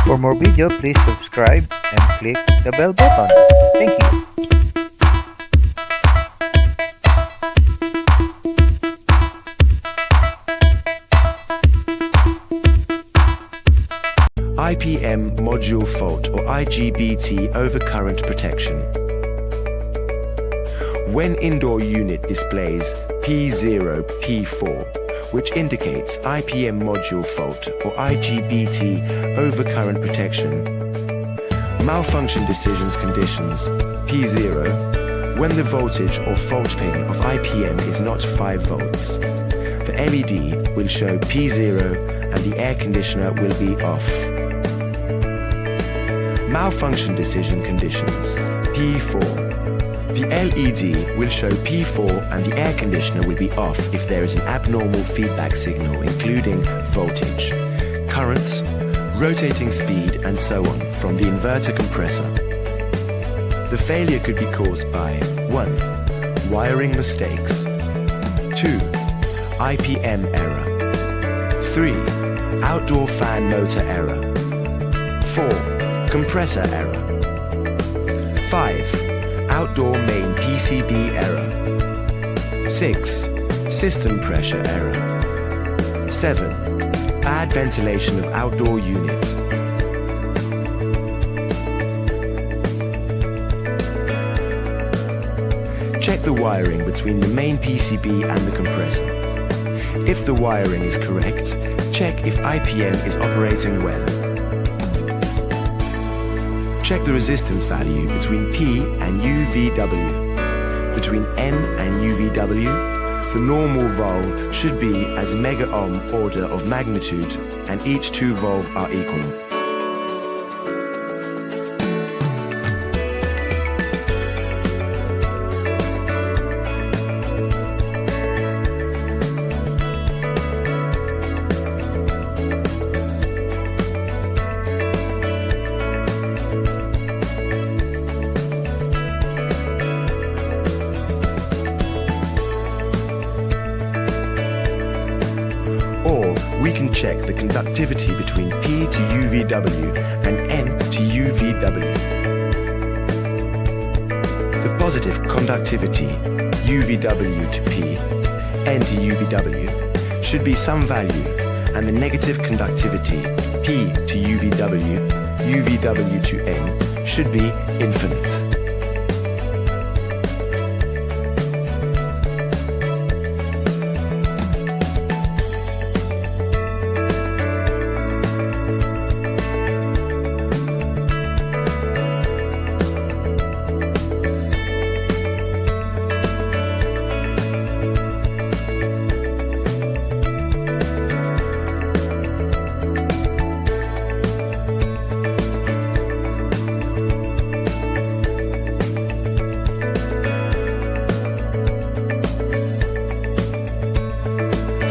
For more video, please subscribe and click the bell button. Thank you. IPM module fault or IGBT overcurrent protection. When indoor unit displays P0, P4, which indicates IPM module fault or IGBT overcurrent protection, malfunction decisions conditions P0, when the voltage or fault pin of IPM is not 5 volts. The LED will show P0 and the air conditioner will be off. Malfunction decision conditions P4. The LED will show P4 and the air conditioner will be off if there is an abnormal feedback signal including voltage, currents, rotating speed and so on from the inverter compressor. The failure could be caused by 1. Wiring mistakes, 2. IPM error, 3. Outdoor fan motor error, 4. Compressor error, 5. Outdoor main PCB error, 6. System pressure error, 7. Bad ventilation of outdoor unit, 8. Check the wiring between the main PCB and the compressor. If the wiring is correct, check if IPM is operating well. Check the resistance value between P and UVW. Between N and UVW, the normal valve should be as mega-ohm order of magnitude and each 2 valves are equal. We can check the conductivity between P to UVW and N to UVW. The positive conductivity, UVW to P, N to UVW, should be some value, and the negative conductivity, P to UVW, UVW to N, should be infinite.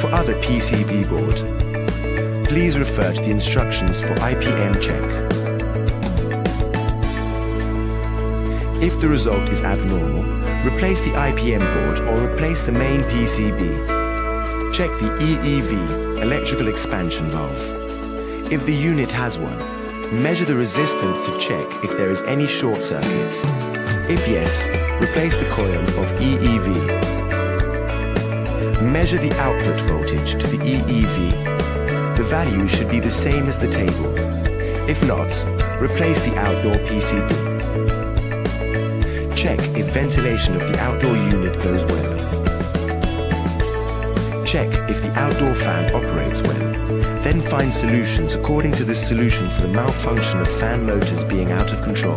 For other PCB board, please refer to the instructions for IPM check. If the result is abnormal, replace the IPM board or replace the main PCB. Check the EEV, electrical expansion valve. If the unit has one, measure the resistance to check if there is any short circuit. If yes, replace the coil of EEV. Measure the output voltage to the EEV. The value should be the same as the table. If not, replace the outdoor PCB. Check if ventilation of the outdoor unit goes well. Check if the outdoor fan operates well. Then find solutions according to the solution for the malfunction of fan motors being out of control.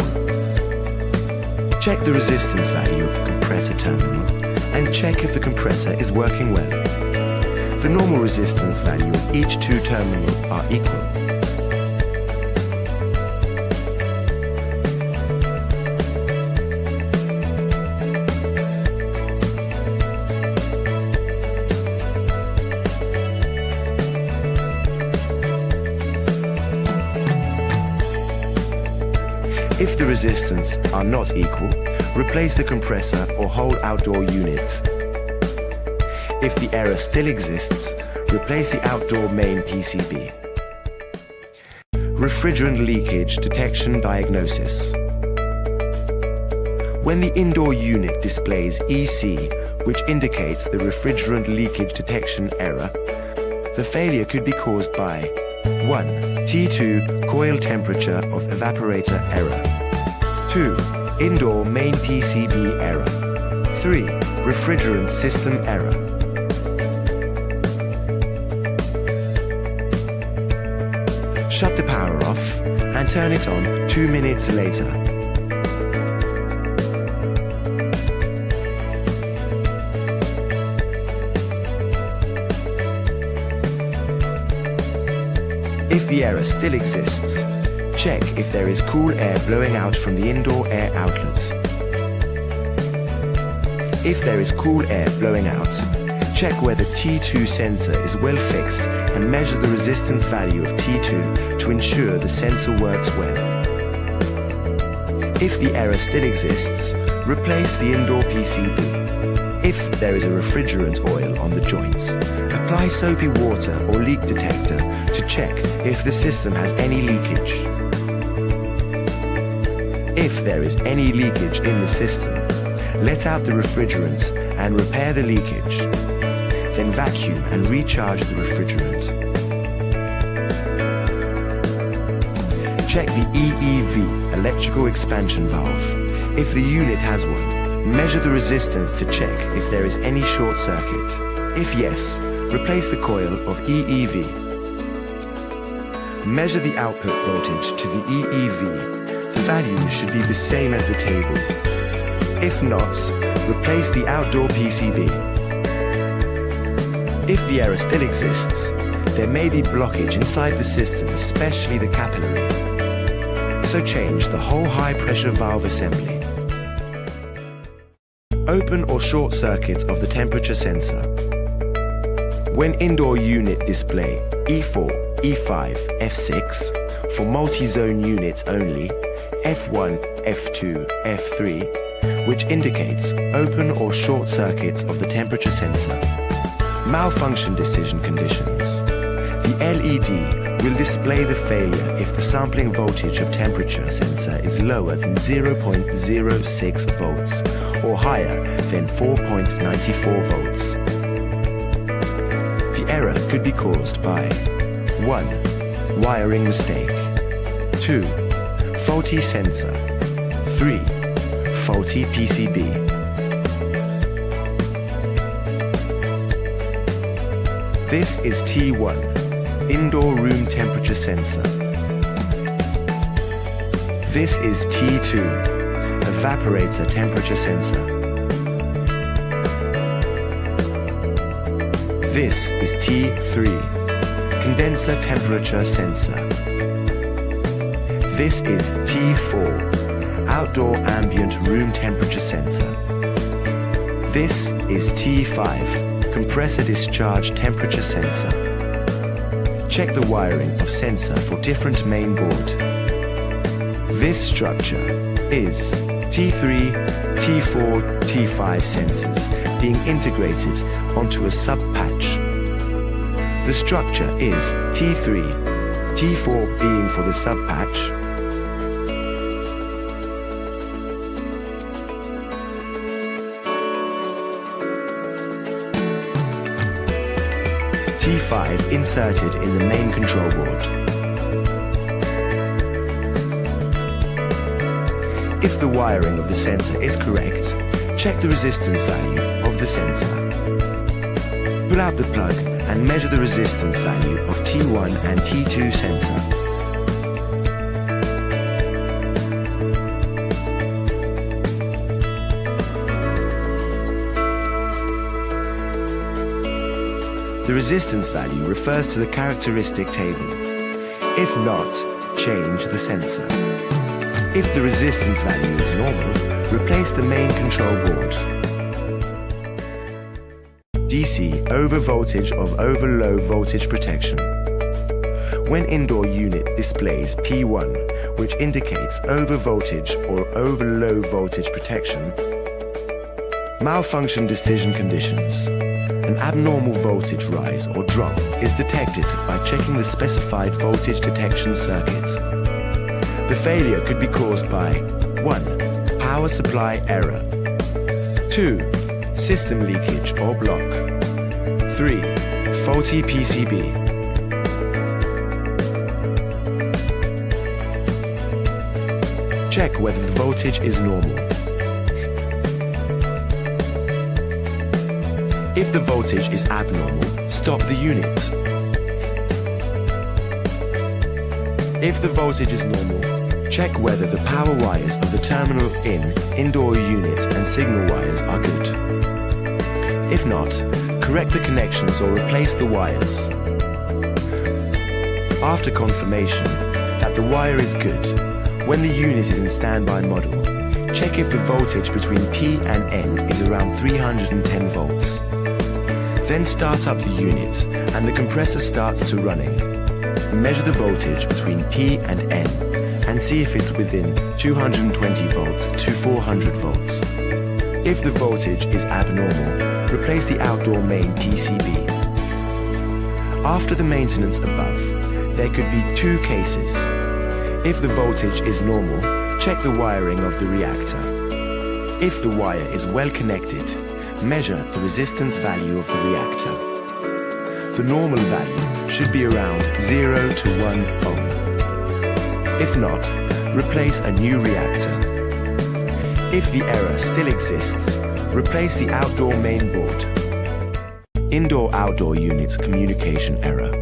Check the resistance value of the compressor terminal and check if the compressor is working well. The normal resistance value of each 2 terminals are equal. If the resistance are not equal, replace the compressor or whole outdoor unit. If the error still exists, replace the outdoor main PCB. Refrigerant leakage detection diagnosis. When the indoor unit displays EC, which indicates the refrigerant leakage detection error, the failure could be caused by 1. T2 coil temperature of evaporator error. 2. Indoor main PCB error. 3. Refrigerant system error. Shut the power off and turn it on 2 minutes later. If the error still exists, check if there is cool air blowing out from the indoor air outlet. If there is cool air blowing out, check whether T2 sensor is well fixed and measure the resistance value of T2 to ensure the sensor works well. If the error still exists, replace the indoor PCB. If there is a refrigerant oil on the joint, apply soapy water or leak detector to check if the system has any leakage. If there is any leakage in the system, let out the refrigerant and repair the leakage. Then vacuum and recharge the refrigerant. Check the EEV, electrical expansion valve. If the unit has one, measure the resistance to check if there is any short circuit. If yes, replace the coil of EEV. Measure the output voltage to the EEV. The value should be the same as the table. If not, replace the outdoor PCB. If the error still exists, there may be blockage inside the system, especially the capillary. So change the whole high-pressure valve assembly. Open or short circuit of the temperature sensor. When indoor unit display E4, E5, F6, for multi-zone units only, F1, F2, F3, which indicates open or short circuits of the temperature sensor. Malfunction decision conditions. The LED will display the failure if the sampling voltage of temperature sensor is lower than 0.06 volts or higher than 4.94 volts. The error could be caused by 1. Wiring mistake. 2. Faulty sensor. 3. Faulty PCB. This is T1, indoor room temperature sensor. This is T2, evaporator temperature sensor. This is T3, condenser temperature sensor. This is T4, outdoor ambient room temperature sensor. This is T5, compressor discharge temperature sensor. Check the wiring of sensor for different main board. This structure is T3, T4, T5 sensors being integrated onto a sub-patch. The structure is T3, T4 being for the sub-patch, T5 inserted in the main control board. If the wiring of the sensor is correct, check the resistance value of the sensor. Pull out the plug and measure the resistance value of T1 and T2 sensor. The resistance value refers to the characteristic table. If not, change the sensor. If the resistance value is normal, replace the main control board. DC, over voltage of over low voltage protection. When indoor unit displays P1, which indicates over voltage or over low voltage protection, Malfunction decision conditions. An abnormal voltage rise or drop is detected by checking the specified voltage detection circuit. The failure could be caused by 1. Power supply error. 2. System leakage or block. 3. Faulty PCB. Check whether the voltage is normal. If the voltage is abnormal, stop the unit. If the voltage is normal, check whether the power wires of the terminal indoor unit and signal wires are good. If not, correct the connections or replace the wires. After confirmation that the wire is good, when the unit is in standby model, check if the voltage between P and N is around 310 volts. Then start up the unit and the compressor starts to running. Measure the voltage between P and N and see if it's within 220 volts to 400 volts. If the voltage is abnormal, replace the outdoor main PCB. After the maintenance above, there could be two cases. If the voltage is normal, check the wiring of the reactor. If the wire is well connected, measure the resistance value of the reactor. The normal value should be around 0 to 1 ohm. If not, replace a new reactor. If the error still exists, replace the outdoor main board. Indoor-outdoor units communication error.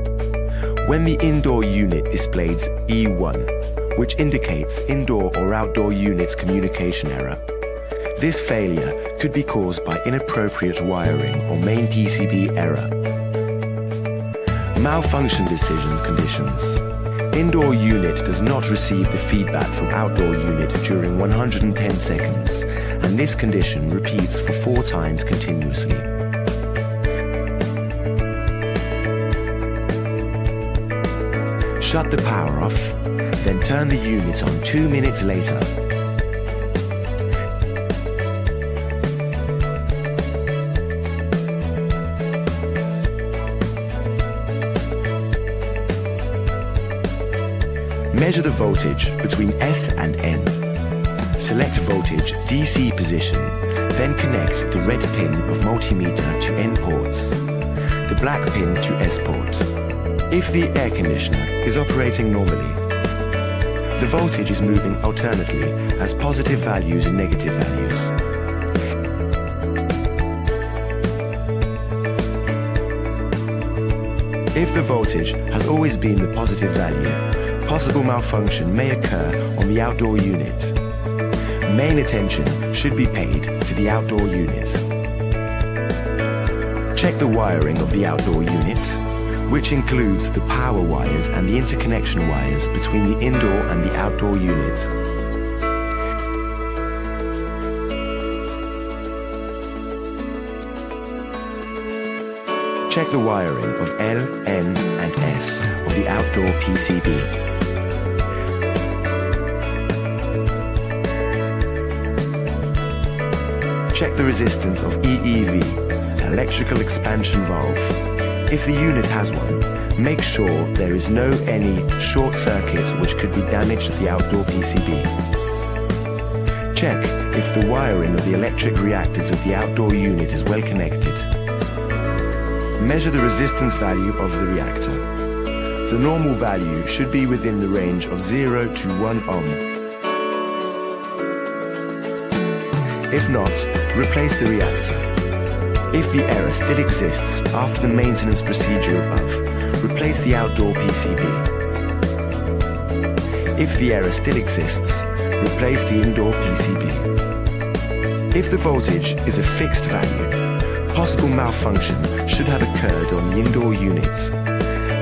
When the indoor unit displays E1, which indicates indoor or outdoor units communication error, this failure could be caused by inappropriate wiring or main PCB error. Malfunction decision conditions. Indoor unit does not receive the feedback from outdoor unit during 110 seconds, and this condition repeats for 4 times continuously. Shut the power off, then turn the unit on 2 minutes later. Measure the voltage between S and N. Select voltage DC position, then connect the red pin of multimeter to N ports, the black pin to S port. If the air conditioner is operating normally, the voltage is moving alternately as positive values and negative values. If the voltage has always been the positive value, possible malfunction may occur on the outdoor unit. Main attention should be paid to the outdoor unit. Check the wiring of the outdoor unit, which includes the power wires and the interconnection wires between the indoor and the outdoor unit. Check the wiring of L, N, and S of the outdoor PCB. Check the resistance of EEV, electrical expansion valve. If the unit has one, make sure there is no any short circuits which could be damaged at the outdoor PCB. Check if the wiring of the electric reactors of the outdoor unit is well connected. Measure the resistance value of the reactor. The normal value should be within the range of 0 to 1 ohm. If not, replace the reactor. If the error still exists after the maintenance procedure above, replace the outdoor PCB. If the error still exists, replace the indoor PCB. If the voltage is a fixed value, possible malfunction should have occurred on the indoor unit.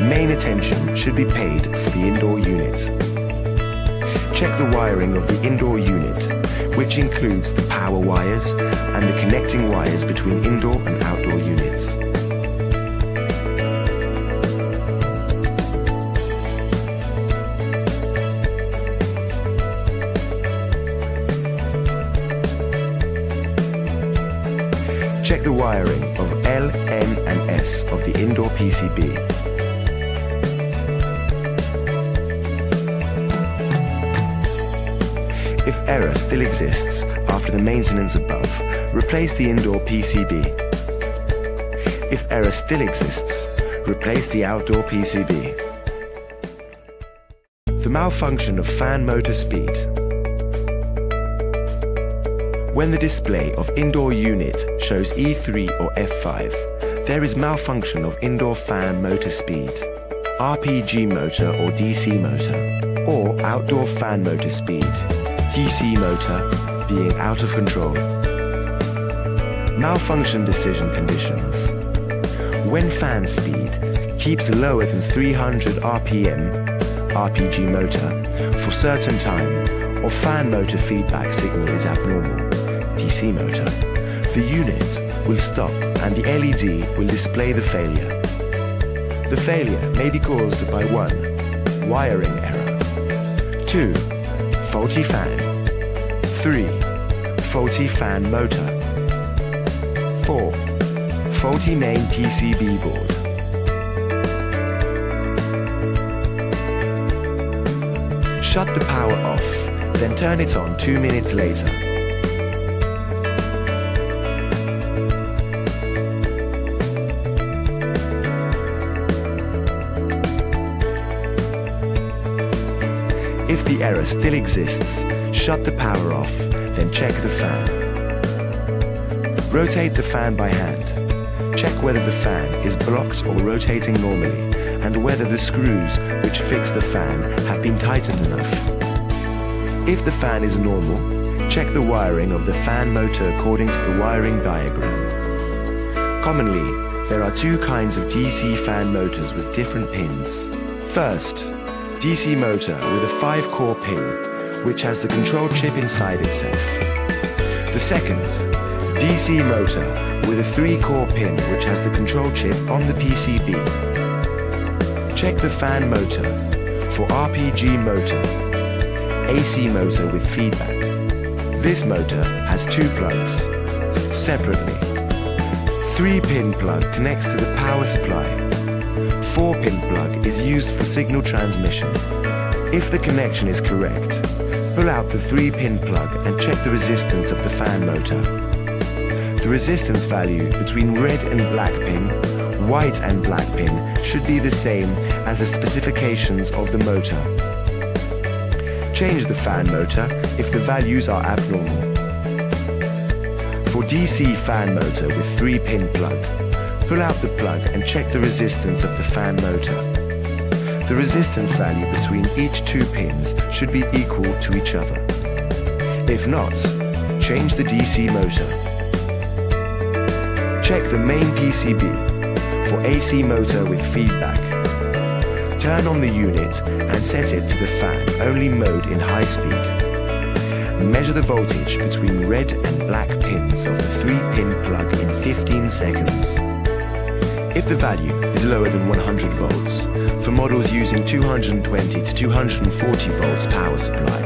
Main attention should be paid for the indoor unit. Check the wiring of the indoor unit, which includes the power wires and the connecting wires between indoor and outdoor units. the wiring of L, N and S of the indoor PCB. If error still exists after the maintenance above, replace the indoor PCB. If error still exists, replace the outdoor PCB. The malfunction of fan motor speed. When the display of indoor unit shows E3 or F5, there is malfunction of indoor fan motor speed, RPG motor or DC motor, or outdoor fan motor speed, DC motor being out of control. Malfunction decision conditions. When fan speed keeps lower than 300 RPM, RPG motor, for certain time, or fan motor feedback signal is abnormal, DC motor, the unit will stop and the LED will display the failure. The failure may be caused by 1. Wiring error, 2. Faulty fan, 3. Faulty fan motor, 4. Faulty main PCB board. Shut the power off, then turn it on 2 minutes later. If the error still exists, shut the power off, then check the fan. Rotate the fan by hand. Check whether the fan is blocked or rotating normally, and whether the screws which fix the fan have been tightened enough. If the fan is normal, check the wiring of the fan motor according to the wiring diagram. Commonly, there are 2 kinds of DC fan motors with different pins. First, DC motor with a 5-core pin, which has the control chip inside itself. The second, DC motor with a 3-core pin, which has the control chip on the PCB. Check the fan motor for RPG motor, AC motor with feedback. This motor has 2 plugs, separately. 3-pin plug connects to the power supply. 4-pin plug is used for signal transmission. If the connection is correct, pull out the 3-pin plug and check the resistance of the fan motor. The resistance value between red and black pin, white and black pin should be the same as the specifications of the motor. Change the fan motor if the values are abnormal. For DC fan motor with 3-pin plug, pull out the plug and check the resistance of the fan motor. The resistance value between each 2 pins should be equal to each other. If not, change the DC motor. Check the main PCB for AC motor with feedback. Turn on the unit and set it to the fan only mode in high speed. Measure the voltage between red and black pins of the 3-pin plug in 15 seconds. If the value is lower than 100 volts, for models using 220 to 240 volts power supply,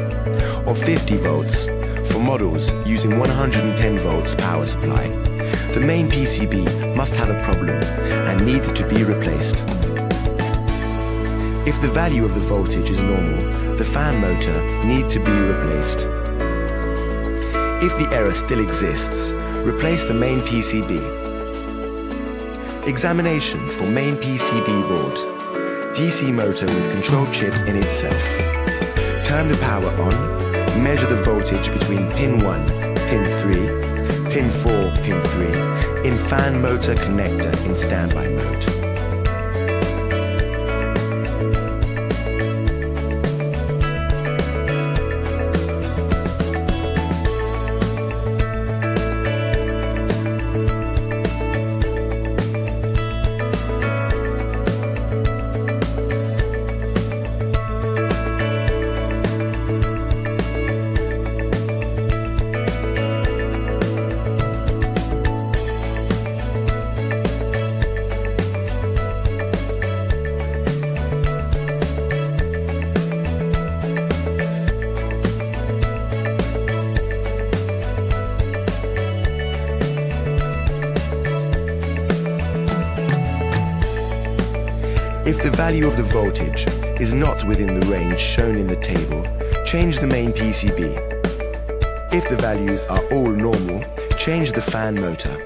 or 50 volts for models using 110 volts power supply, the main PCB must have a problem and need to be replaced. If the value of the voltage is normal, the fan motor needs to be replaced. If the error still exists, replace the main PCB. Examination for main PCB board. DC motor with control chip in itself. Turn the power on. Measure the voltage between pin 1, pin 3, pin 4, pin 3 in fan motor connector in standby mode. value of the voltage is not within the range shown in the table, change the main PCB. If the values are all normal, change the fan motor.